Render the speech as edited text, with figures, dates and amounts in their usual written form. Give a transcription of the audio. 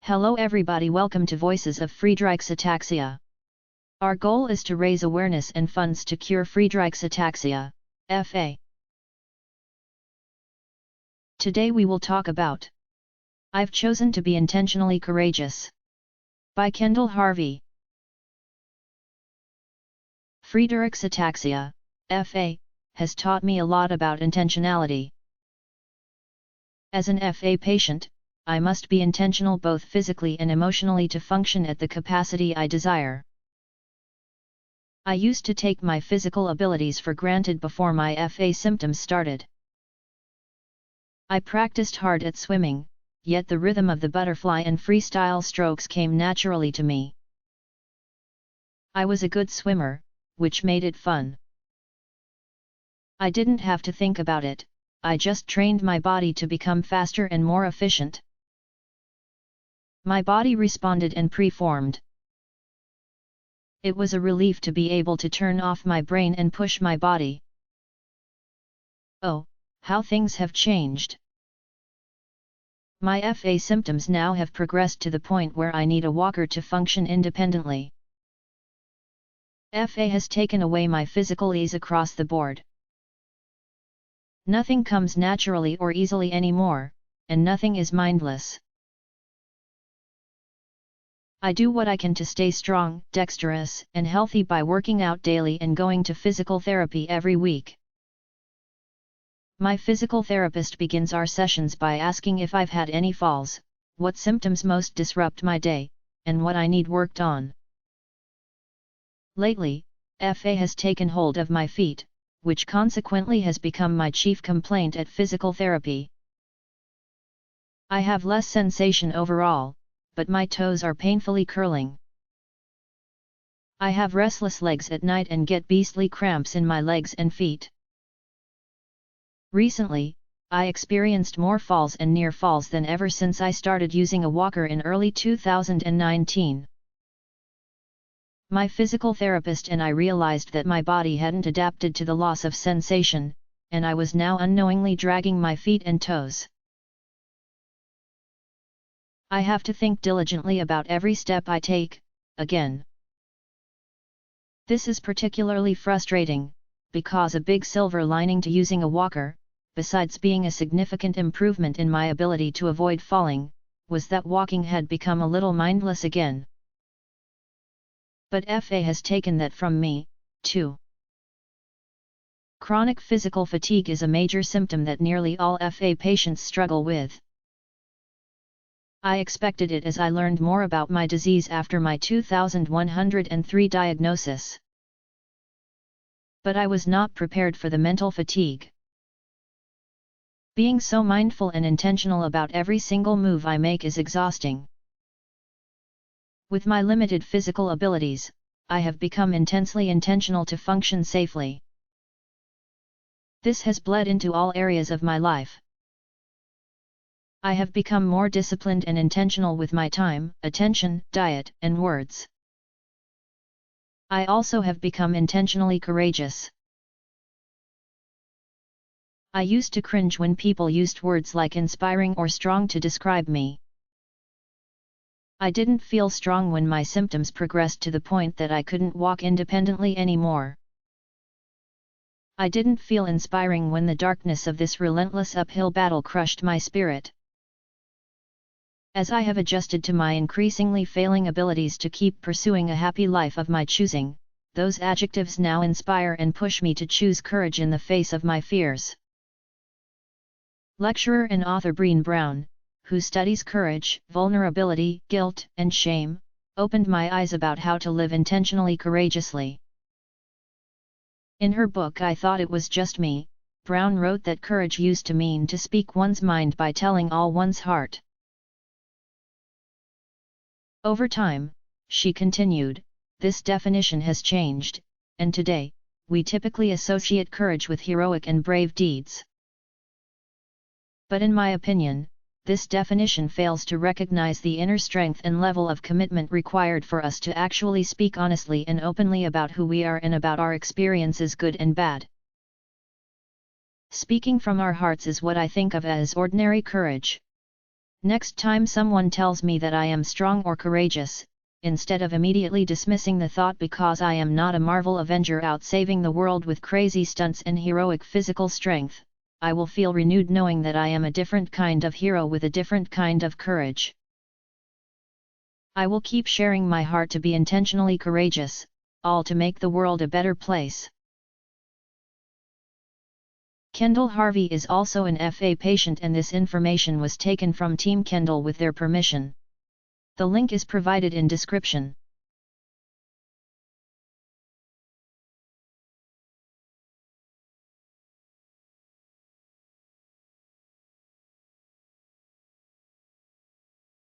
Hello everybody, welcome to Voices of Friedreich's Ataxia. Our goal is to raise awareness and funds to cure Friedreich's Ataxia, FA. Today we will talk about I've Chosen to Be Intentionally Courageous by Kendall Harvey. Friedreich's Ataxia, FA, has taught me a lot about intentionality. As an FA patient, I must be intentional both physically and emotionally to function at the capacity I desire. I used to take my physical abilities for granted before my FA symptoms started. I practiced hard at swimming, yet the rhythm of the butterfly and freestyle strokes came naturally to me. I was a good swimmer, which made it fun. I didn't have to think about it, I just trained my body to become faster and more efficient. My body responded and preformed. It was a relief to be able to turn off my brain and push my body. Oh, how things have changed. My FA symptoms now have progressed to the point where I need a walker to function independently. FA has taken away my physical ease across the board. Nothing comes naturally or easily anymore, and nothing is mindless. I do what I can to stay strong, dexterous, and healthy by working out daily and going to physical therapy every week. My physical therapist begins our sessions by asking if I've had any falls, what symptoms most disrupt my day, and what I need worked on. Lately, FA has taken hold of my feet, which consequently has become my chief complaint at physical therapy. I have less sensation overall, but my toes are painfully curling. I have restless legs at night and get beastly cramps in my legs and feet. Recently, I experienced more falls and near falls than ever since I started using a walker in early 2019. My physical therapist and I realized that my body hadn't adapted to the loss of sensation, and I was now unknowingly dragging my feet and toes. I have to think diligently about every step I take, again. This is particularly frustrating, because a big silver lining to using a walker, besides being a significant improvement in my ability to avoid falling, was that walking had become a little mindless again. But FA has taken that from me, too. Chronic physical fatigue is a major symptom that nearly all FA patients struggle with. I expected it as I learned more about my disease after my 2103 diagnosis. But I was not prepared for the mental fatigue. Being so mindful and intentional about every single move I make is exhausting. With my limited physical abilities, I have become intensely intentional to function safely. This has bled into all areas of my life. I have become more disciplined and intentional with my time, attention, diet, and words. I also have become intentionally courageous. I used to cringe when people used words like inspiring or strong to describe me. I didn't feel strong when my symptoms progressed to the point that I couldn't walk independently anymore. I didn't feel inspiring when the darkness of this relentless uphill battle crushed my spirit. As I have adjusted to my increasingly failing abilities to keep pursuing a happy life of my choosing, those adjectives now inspire and push me to choose courage in the face of my fears. Lecturer and author Brené Brown, who studies courage, vulnerability, guilt, and shame, opened my eyes about how to live intentionally courageously. In her book I Thought It Was Just Me, Brown wrote that courage used to mean to speak one's mind by telling all one's heart. Over time, she continued, this definition has changed, and today, we typically associate courage with heroic and brave deeds. But in my opinion, this definition fails to recognize the inner strength and level of commitment required for us to actually speak honestly and openly about who we are and about our experiences, good and bad. Speaking from our hearts is what I think of as ordinary courage. Next time someone tells me that I am strong or courageous, instead of immediately dismissing the thought because I am not a Marvel Avenger out saving the world with crazy stunts and heroic physical strength, I will feel renewed knowing that I am a different kind of hero with a different kind of courage. I will keep sharing my heart to be intentionally courageous, all to make the world a better place. Kendall Harvey is also an FA patient and this information was taken from Team Kendall with their permission. The link is provided in description.